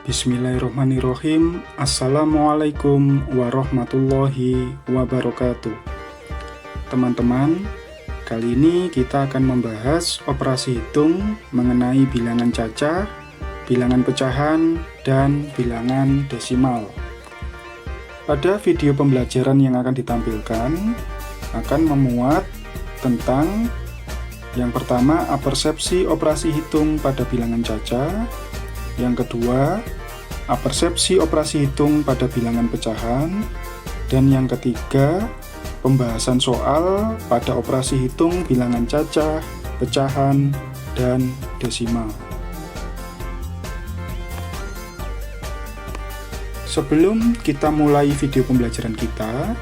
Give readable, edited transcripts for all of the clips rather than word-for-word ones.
Bismillahirrahmanirrahim. Assalamualaikum warahmatullahi wabarakatuh. Teman-teman, kali ini kita akan membahas operasi hitung mengenai bilangan cacah, bilangan pecahan, dan bilangan desimal. Pada video pembelajaran yang akan ditampilkan akan memuat tentang yang pertama, apersepsi operasi hitung pada bilangan cacah. Yang kedua, apersepsi operasi hitung pada bilangan pecahan. Dan yang ketiga, pembahasan soal pada operasi hitung bilangan cacah, pecahan, dan desimal. Sebelum kita mulai video pembelajaran kita,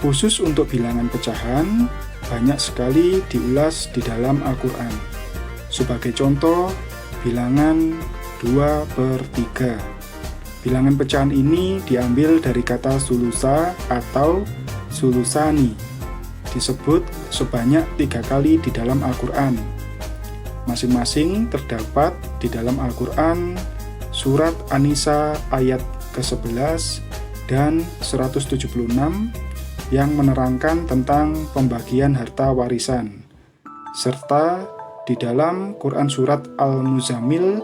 khusus untuk bilangan pecahan, banyak sekali diulas di dalam Al-Quran. Sebagai contoh, bilangan 2/3. Bilangan pecahan ini diambil dari kata sulusa atau sulusani. Disebut sebanyak 3 kali di dalam Al-Quran. Masing-masing terdapat di dalam Al-Quran surat An-Nisa ayat ke-11 dan 176 yang menerangkan tentang pembagian harta warisan, serta di dalam Quran surat Al-Muzammil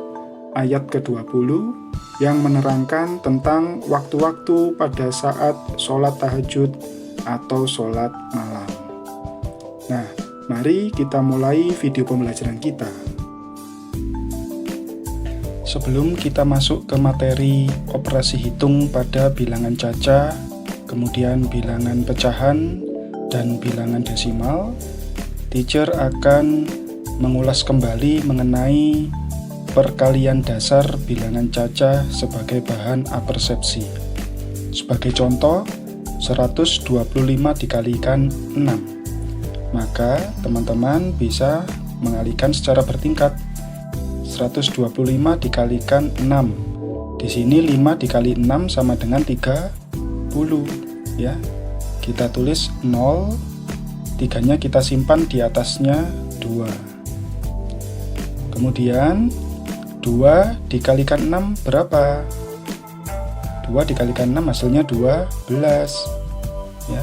ayat ke-20 yang menerangkan tentang waktu-waktu pada saat sholat tahajud atau sholat malam. Nah, mari kita mulai video pembelajaran kita. Sebelum kita masuk ke materi operasi hitung pada bilangan cacah, kemudian bilangan pecahan, dan bilangan desimal, teacher akan mengulas kembali mengenai perkalian dasar bilangan cacah sebagai bahan apersepsi. Sebagai contoh, 125 dikalikan 6. Maka teman-teman bisa mengalihkan secara bertingkat. 125 dikalikan 6. Di sini 5 dikali 6 sama dengan 30, ya. Kita tulis 0, 3-nya kita simpan di atasnya 2. Kemudian 2 dikalikan 6 berapa? 2 dikalikan 6 hasilnya 12, ya.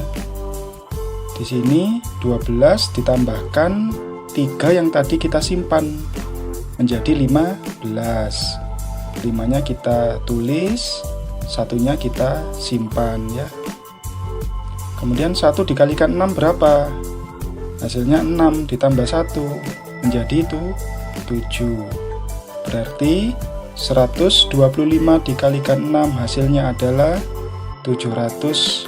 Di sini 12 ditambahkan 3 yang tadi kita simpan menjadi 15. 5-nya kita tulis, 1-nya kita simpan, ya. Kemudian 1 dikalikan 6 berapa? Hasilnya 6 ditambah 1 menjadi itu 7. Berarti 125 dikalikan 6 hasilnya adalah 750.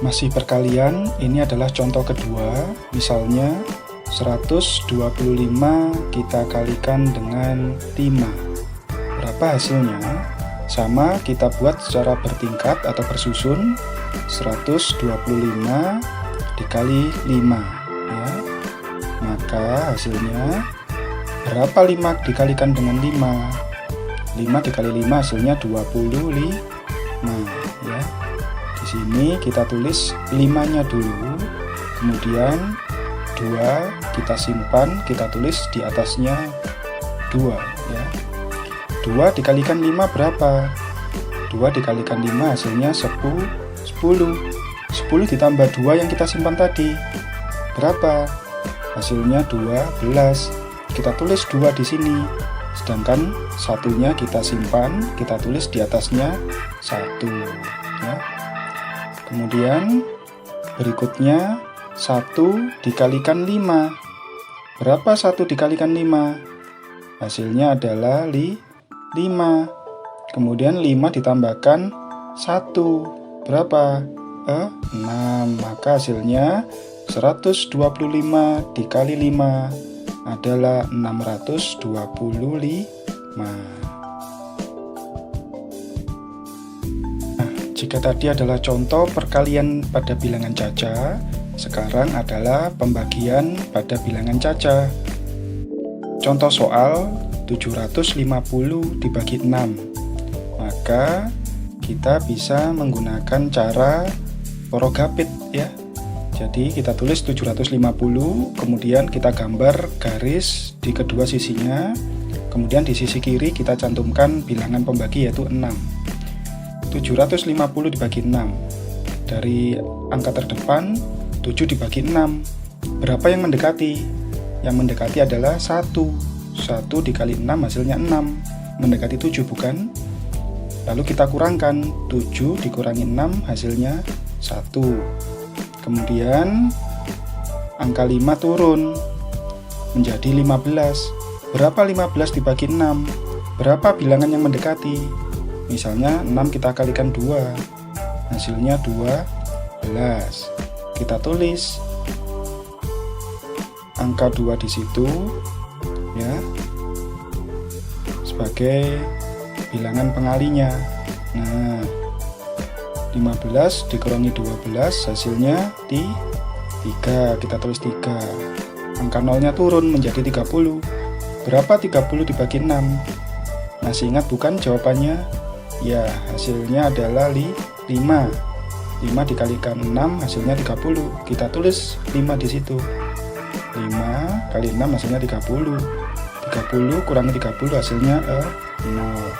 Masih perkalian, ini adalah contoh kedua. Misalnya 125 kita kalikan dengan 5. Berapa hasilnya? Sama, kita buat secara bertingkat atau bersusun. 125 dikali 5, ya. Maka hasilnya berapa 5 dikalikan dengan 5? 5 dikali 5 hasilnya 25, ya. Di sini kita tulis 5-nya dulu, kemudian 2 kita simpan, kita tulis di atasnya 2, ya. 2 dikalikan 5 berapa? 2 dikalikan 5 hasilnya 10. 10 ditambah 2 yang kita simpan tadi berapa? Hasilnya 12. Kita tulis 2 di sini. Sedangkan 1-nya kita simpan, kita tulis di atasnya 1, ya. Kemudian berikutnya 1 dikalikan 5. Berapa 1 dikalikan 5? Hasilnya adalah 5. Kemudian 5 ditambahkan 1. Berapa? 6. Maka hasilnya 125 dikali 5 adalah 625. Nah, jika tadi adalah contoh perkalian pada bilangan cacah, sekarang adalah pembagian pada bilangan cacah. Contoh soal 750 dibagi 6. Maka kita bisa menggunakan cara porogapit, ya. Jadi kita tulis 750, kemudian kita gambar garis di kedua sisinya, kemudian di sisi kiri kita cantumkan bilangan pembagi yaitu 6. 750 dibagi 6. Dari angka terdepan 7 dibagi 6. Berapa yang mendekati? Yang mendekati adalah 1. 1 dikali 6 hasilnya 6. Mendekati 7 bukan? Lalu kita kurangkan, 7 dikurangi 6 hasilnya 1. Kemudian angka 5 turun menjadi 15. Berapa 15 dibagi 6? Berapa bilangan yang mendekati? Misalnya 6 kita kalikan 2, hasilnya 12. Kita tulis angka 2 di situ ya, sebagai bilangan pengalinya. Nah, 15 dikurangi 12 hasilnya 3. Kita tulis 3. Angka nolnya turun menjadi 30. Berapa 30 dibagi 6? Masih ingat bukan jawabannya? Ya, hasilnya adalah 5. 5 dikalikan 6 hasilnya 30. Kita tulis 5 di situ. 5 kali 6 hasilnya 30. 30 kurangi 30 hasilnya 0.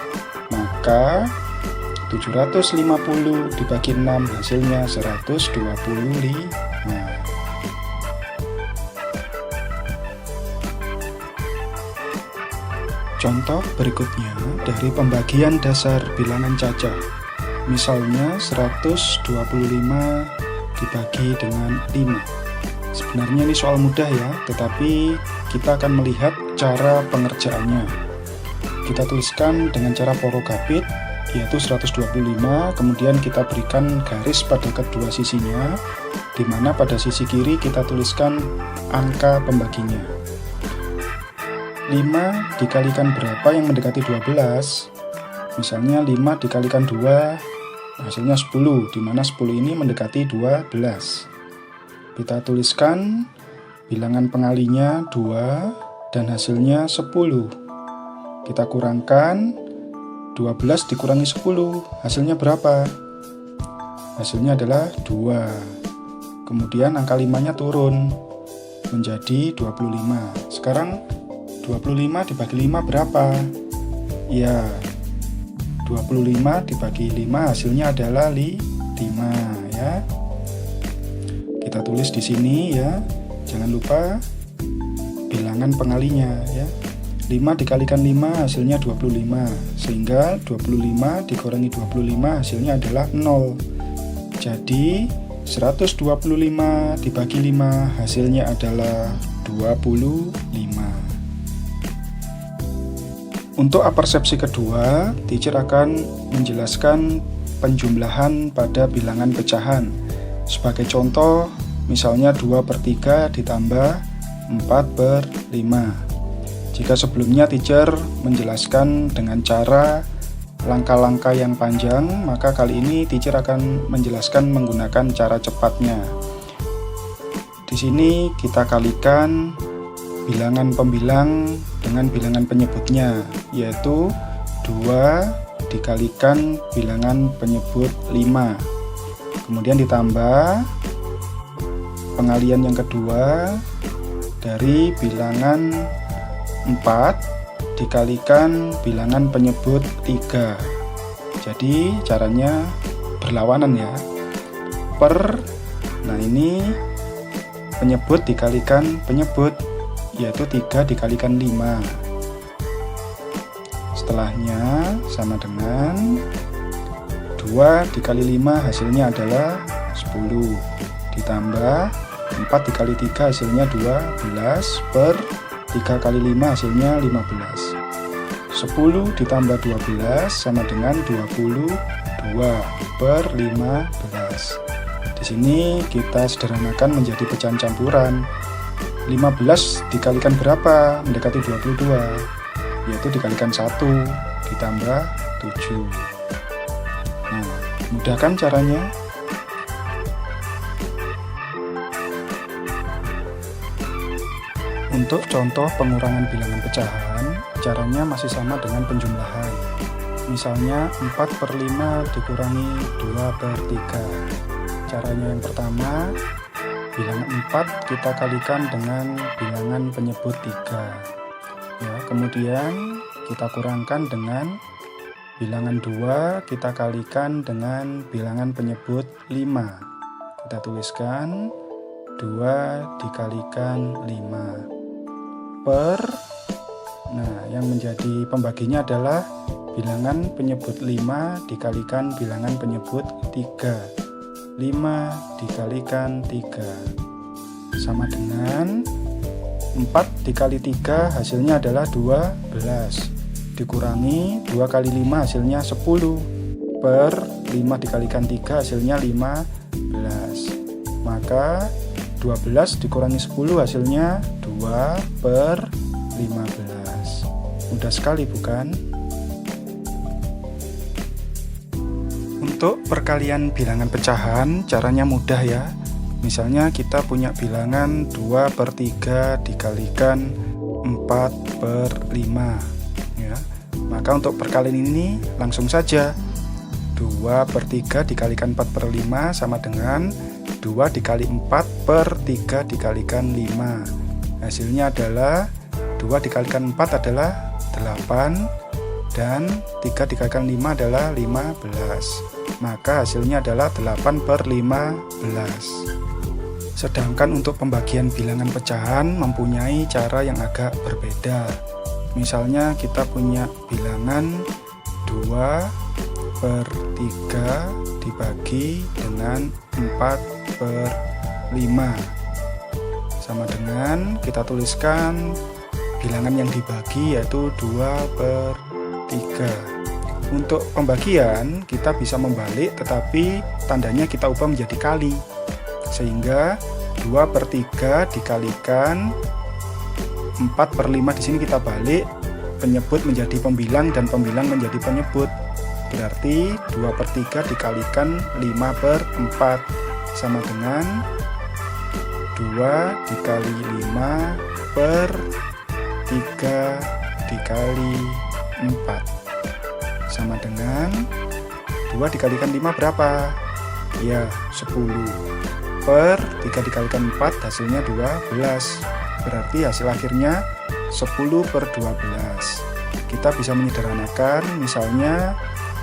Maka 750 dibagi 6 hasilnya 125. Contoh berikutnya dari pembagian dasar bilangan cacah. Misalnya 125 dibagi dengan 5. Sebenarnya ini soal mudah ya, tetapi kita akan melihat cara pengerjaannya. Kita tuliskan dengan cara porogapit, yaitu 125, kemudian kita berikan garis pada kedua sisinya, di mana pada sisi kiri kita tuliskan angka pembaginya. 5 dikalikan berapa yang mendekati 12? Misalnya 5 dikalikan 2, hasilnya 10, di mana 10 ini mendekati 12. Kita tuliskan bilangan pengalinya 2, dan hasilnya 10. Kita kurangkan 12 dikurangi 10, hasilnya berapa? Hasilnya adalah 2. Kemudian angka 5-nya turun menjadi 25. Sekarang 25 dibagi 5 berapa? Ya, 25 dibagi 5 hasilnya adalah 5 ya. Kita tulis di sini ya. Jangan lupa bilangan pengalinya ya. 5 dikalikan 5 hasilnya 25, sehingga 25 dikurangi 25 hasilnya adalah 0. Jadi 125 dibagi 5 hasilnya adalah 25. Untuk apersepsi kedua, teacher akan menjelaskan penjumlahan pada bilangan pecahan. Sebagai contoh, misalnya 2/3 ditambah 4/5. Jika sebelumnya teacher menjelaskan dengan cara langkah-langkah yang panjang, maka kali ini teacher akan menjelaskan menggunakan cara cepatnya. Di sini kita kalikan bilangan pembilang dengan bilangan penyebutnya, yaitu 2 dikalikan bilangan penyebut 5. Kemudian ditambah pengalian yang kedua dari bilangan 4 dikalikan bilangan penyebut 3. Jadi caranya berlawanan ya. Nah ini penyebut dikalikan penyebut, yaitu 3 dikalikan 5. Setelahnya sama dengan 2 dikali 5 hasilnya adalah 10. Ditambah 4 dikali 3 hasilnya 12 per 3 kali 5 hasilnya 15. 10 ditambah 12 sama dengan 22 per 15. Di sini kita sederhanakan menjadi pecahan campuran. 15 dikalikan berapa? Mendekati 22, yaitu dikalikan 1 ditambah 7. Nah, mudah kan caranya? Untuk contoh pengurangan bilangan pecahan, caranya masih sama dengan penjumlahan. Misalnya 4/5 dikurangi 2/3. Caranya yang pertama, bilangan 4 kita kalikan dengan bilangan penyebut 3. Ya, kemudian kita kurangkan dengan bilangan 2 kita kalikan dengan bilangan penyebut 5. Kita tuliskan 2 dikalikan 5 per, nah yang menjadi pembaginya adalah bilangan penyebut 5 dikalikan bilangan penyebut 3. 5 dikalikan 3 sama dengan 4 dikali 3 hasilnya adalah 12, dikurangi 2 kali 5 hasilnya 10, per 5 dikalikan 3 hasilnya 15. Maka 12 dikurangi 10 hasilnya 2 per 15. Mudah sekali bukan? Untuk perkalian bilangan pecahan caranya mudah ya. Misalnya kita punya bilangan 2 per 3 dikalikan 4 per 5 ya. Maka untuk perkalian ini langsung saja 2 per 3 dikalikan 4 per 5 sama dengan 2 dikali 4 per 3 dikalikan 5. Hasilnya adalah 2 dikalikan 4 adalah 8 dan 3 dikalikan 5 adalah 15. Maka hasilnya adalah 8 per 15. Sedangkan untuk pembagian bilangan pecahan mempunyai cara yang agak berbeda. Misalnya kita punya bilangan 2 per 3 dibagi dengan 4 per 5. Sama dengan kita tuliskan bilangan yang dibagi yaitu 2 per 3. Untuk pembagian kita bisa membalik tetapi tandanya kita ubah menjadi kali. Sehingga 2 per 3 dikalikan 4 per 5 di sini kita balik, penyebut menjadi pembilang dan pembilang menjadi penyebut. Berarti 2 per 3 dikalikan 5 per 4 sama dengan 2 dikali 5 per 3 dikali 4 sama dengan 2 dikalikan 5 berapa? Ya 10 per 3 dikalikan 4 hasilnya 12. Berarti hasil akhirnya 10 per 12. Kita bisa menyederhanakan, misalnya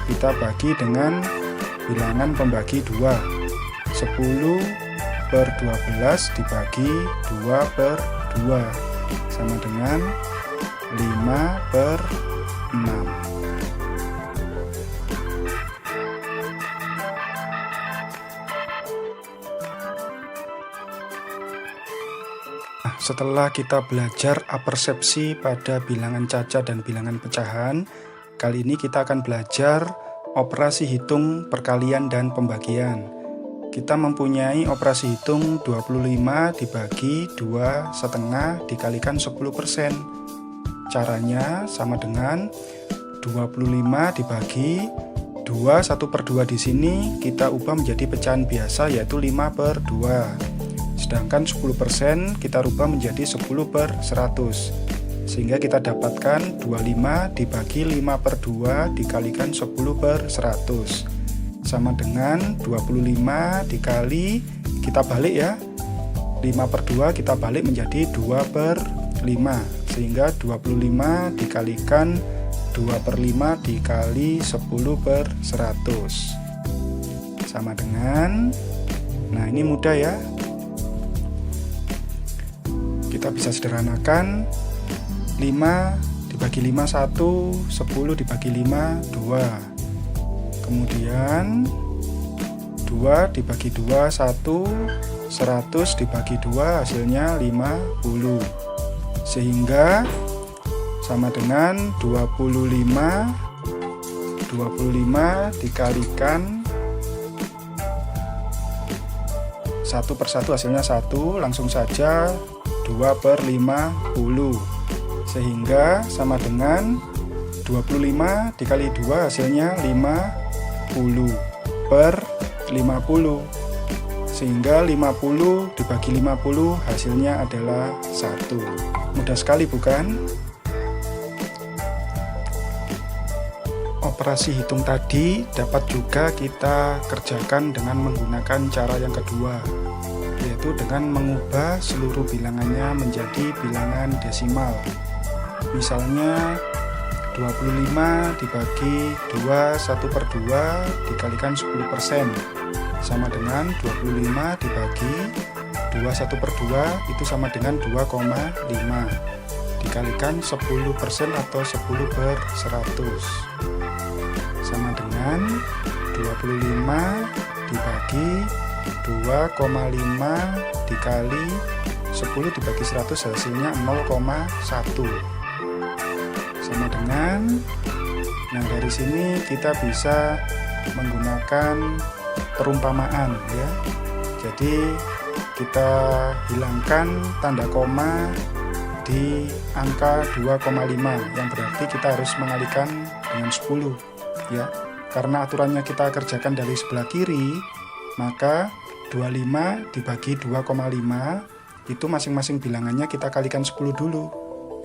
kita bagi dengan bilangan pembagi 2. 10 per 12 dibagi 2 per 2 sama dengan 5 per 6. Setelah kita belajar apersepsi pada bilangan caca dan bilangan pecahan, kali ini kita akan belajar operasi hitung perkalian dan pembagian. Kita mempunyai operasi hitung 25 dibagi 2,5 dikalikan 10%. Caranya sama dengan 25 dibagi 2, 1 per 2 di sini kita ubah menjadi pecahan biasa yaitu 5 per 2. Sedangkan 10% kita rubah menjadi 10 per 100. Sehingga kita dapatkan 25 dibagi 5 per 2 dikalikan 10 per 100. Sama dengan 25 dikali, kita balik ya, 5 per 2 kita balik menjadi 2 per 5. Sehingga 25 dikalikan 2 per 5 dikali 10 per 100. Sama dengan, nah ini mudah ya. Kita bisa sederhanakan 5 dibagi 5 1, 10 dibagi 5 2. Kemudian 2 dibagi 2 1, 100 dibagi 2 hasilnya 50. Sehingga sama dengan 25 dikalikan 1 per 1 hasilnya 1, langsung saja 2 per 50 sehingga sama dengan 25 dikali 2 hasilnya 50 per 50 sehingga 50 dibagi 50 hasilnya adalah 1. Mudah sekali bukan? Operasi hitung tadi dapat juga kita kerjakan dengan menggunakan cara yang kedua, yaitu dengan mengubah seluruh bilangannya menjadi bilangan desimal. Misalnya 25 dibagi 2 1/2 dikalikan 10% sama dengan 25 dibagi 2 1/2 itu sama dengan 2,5 dikalikan 10% atau 10/100 sama dengan 25 dibagi 2,5 dikali 10 dibagi 100 hasilnya 0,1 sama dengan, nah dari sini kita bisa menggunakan perumpamaan ya. Jadi kita hilangkan tanda koma di angka 2,5 yang berarti kita harus mengalihkan dengan 10 ya. Karena aturannya kita kerjakan dari sebelah kiri, maka 25 dibagi 2,5 itu masing-masing bilangannya kita kalikan 10 dulu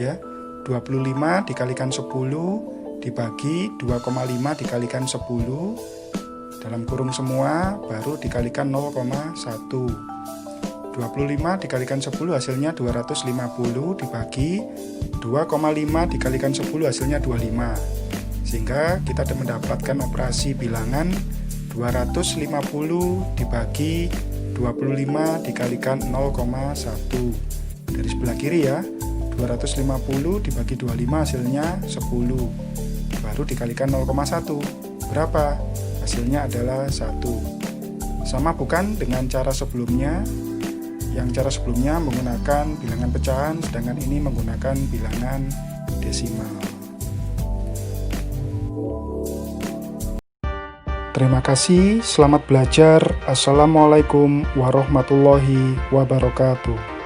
ya. 25 dikalikan 10 dibagi 2,5 dikalikan 10 dalam kurung semua baru dikalikan 0,1. 25 dikalikan 10 hasilnya 250 dibagi 2,5 dikalikan 10 hasilnya 25. Sehingga kita mendapatkan operasi bilangan 250 dibagi 25 dikalikan 0,1. Dari sebelah kiri ya. 250 dibagi 25 hasilnya 10. Baru dikalikan 0,1. Berapa? Hasilnya adalah 1. Sama bukan dengan cara sebelumnya? Yang cara sebelumnya menggunakan bilangan pecahan, sedangkan ini menggunakan bilangan desimal. Terima kasih, selamat belajar. Assalamualaikum warahmatullahi wabarakatuh.